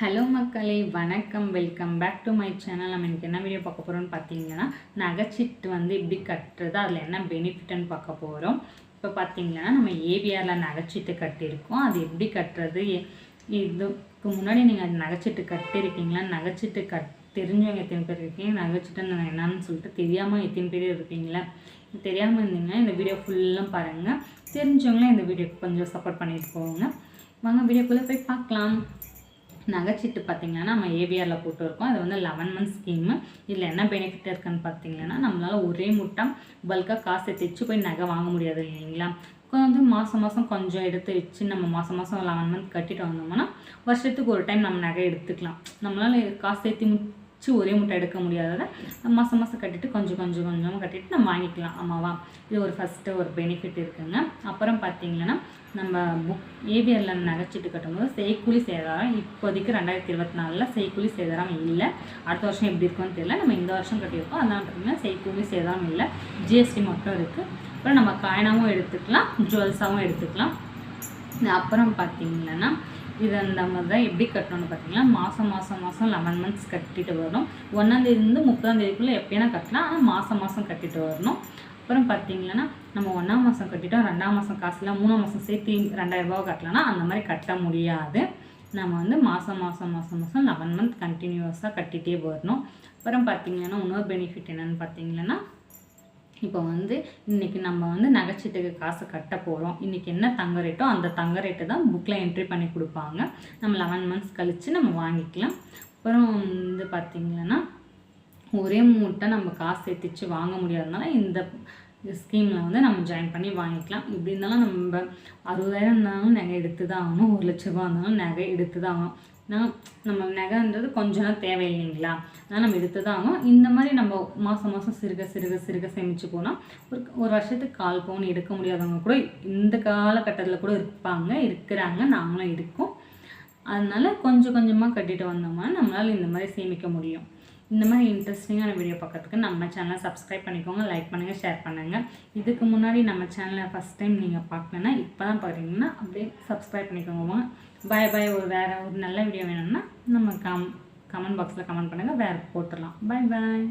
Hello மக்களே, வணக்கம். Welcome back to my channel. நம்ம இன்றைக்கி என்ன வீடியோ பார்க்க போகிறோம்னு பார்த்தீங்கன்னா, நகைச்சீட்டு எப்படி கட்டுறது, அதில் என்ன பெனிஃபிட்னு பார்க்க போகிறோம். இப்போ பார்த்தீங்கன்னா நம்ம ஏவிஆரில் நகைச்சீட்டு கட்டியிருக்கோம். அது எப்படி கட்டுறது, இதுக்கு முன்னாடி நீங்கள் நகைச்சீட்டு கட்டியிருக்கீங்களா, நகைச்சீட்டு தெரிஞ்சவங்க எத்தனை பேர் இருக்கீங்க, நகைச்சீட்டு என்னன்னு சொல்லிட்டு தெரியாமல் எத்தனை பேர் இருப்பீங்களா. தெரியாமல் இருந்தீங்கன்னா இந்த வீடியோ ஃபுல்லாக பாருங்கள். தெரிஞ்சவங்களாம் இந்த வீடியோக்கு கொஞ்சம் சப்போர்ட் பண்ணிட்டு போங்க. வாங்க வீடியோக்குள்ளே போய் பார்க்கலாம். நகைச்சீட்டு பார்த்திங்கன்னா நம்ம ஏவிஆரில் போட்டுருக்கோம். அது 11 மந்த் ஸ்கீமு. இதில் என்ன பெனிஃபிட் இருக்குன்னு பார்த்தீங்கன்னா, நம்மளால் ஒரே முட்டம் பல்காக காசை தைச்சு போய் நகை வாங்க முடியாது இல்லைங்களா. மாதம் மாதம் கொஞ்சம் எடுத்து வச்சு நம்ம மாதம் 11 மந்த் கட்டிட்டு வந்தோம்னா வருஷத்துக்கு ஒரு டைம் நம்ம நகை எடுத்துக்கலாம். நம்மளால் காசு சேர்த்து ஒரே முட்டை எடுக்க முடியாததை மாதம் கட்டிட்டு கொஞ்சமாக கட்டிட்டு நம்ம வாங்கிக்கலாம். ஆமாவா, இது ஒரு ஃபஸ்ட்டு ஒரு பெனிஃபிட் இருக்குங்க. அப்புறம் பார்த்திங்கன்னா நம்ம ஏவிஆரில் நகைச்சீட்டு கட்டும்போது செய்கூலி சேதாரம் இப்போதைக்கு 2024 செய்கூலி சேதாரம் இல்லை. அடுத்த வருஷம் எப்படி இருக்குன்னு தெரியல. நம்ம இந்த வருஷம் கட்டியிருக்கோம், அதனால் பார்த்திங்கன்னா செய்கூலி சேதாரம் இல்லை, ஜிஎஸ்டி மட்டும் இருக்குது. அப்புறம் நம்ம காயினாகவும் எடுத்துக்கலாம், ஜுவல்ஸாகவும் எடுத்துக்கலாம். அப்புறம் பார்த்திங்கன்னா இது அந்த மாதிரி தான் எப்படி கட்டணும்னு பார்த்தீங்கன்னா, மாதம் 11 மந்த்ஸ் கட்டிட்டு வரணும். 1ஆம் தேதிலேருந்து 30ஆம் தேதிக்குள்ளே எப்போனா கட்டலாம், ஆனால் மாதம் கட்டிட்டு வரணும். அப்புறம் பார்த்தீங்கன்னா நம்ம 1ஆம் மாதம் கட்டிட்டோம், 2ஆம் மாதம் காசுலாம் 3ஆம் மாதம் சேர்த்து 2000 ரூபா கட்டலாம்னா அந்த மாதிரி கட்ட முடியாது. நம்ம மாதம் 11 மந்த் கண்டினியூஸாக கட்டிகிட்டே வரணும். அப்புறம் பார்த்திங்கன்னா இன்னொரு பெனிஃபிட் என்னென்னு பார்த்தீங்கன்னா, இப்போ இன்றைக்கி நம்ம நகைச்சீட்டுக்கு காசு கட்ட போகிறோம். இன்றைக்கி என்ன தங்க ரேட்டோ அந்த தங்க ரேட்டை தான் புக்கில் என்ட்ரி பண்ணி கொடுப்பாங்க. நம்ம 11 மந்த்ஸ் கழித்து நம்ம வாங்கிக்கலாம். அப்புறம் பார்த்திங்கன்னா ஒரே மூட்டை நம்ம காசு சேர்த்துச்சு வாங்க முடியாதனால இந்த ஸ்கீமில் நம்ம ஜாயின் பண்ணி வாங்கிக்கலாம். இப்படி இருந்தாலும் நம்ம 60,000 இருந்தாலும் நகை எடுத்து தான் ஆகணும், 1 லட்ச ரூபா இருந்தாலும் நகை எடுத்து தான் ஆகணும். நம்ம நகைன்றது கொஞ்சம் தான் தேவை இல்லைங்களா, அதனால் நம்ம எடுத்து தான் ஆகும். இந்த மாதிரி நம்ம மாதம் சிறுக சேமித்து போனால் ஒரு வருஷத்துக்கு 1/4 பவுன் எடுக்க முடியாதவங்க கூட இந்த காலகட்டத்தில் கூட இருக்கிறாங்க, நாங்களும் இருக்கோம். அதனால் கொஞ்சமாக கட்டிட்டு வந்தோம்னா நம்மளால் இந்த மாதிரி சேமிக்க முடியும். இந்த மாதிரி இன்ட்ரெஸ்டிங்கான வீடியோ பார்க்கறதுக்கு நம்ம சேனலை சப்ஸ்கிரைப் பண்ணிக்கோங்க, லைக் பண்ணுங்கள், ஷேர் பண்ணுங்கள். இதுக்கு முன்னாடி நம்ம சேனலை ஃபஸ்ட் டைம் நீங்கள் பார்க்கலன்னா இப்போ தான் பார்க்குறீங்கன்னா அப்படியே சப்ஸ்கிரைப் பண்ணிக்கோங்க. பாய். வேறு ஒரு நல்ல வீடியோ வேணும்னா நம்ம கமெண்ட் பாக்ஸில் கமெண்ட் பண்ணுங்கள், வேறு போட்டுடலாம். பாய்.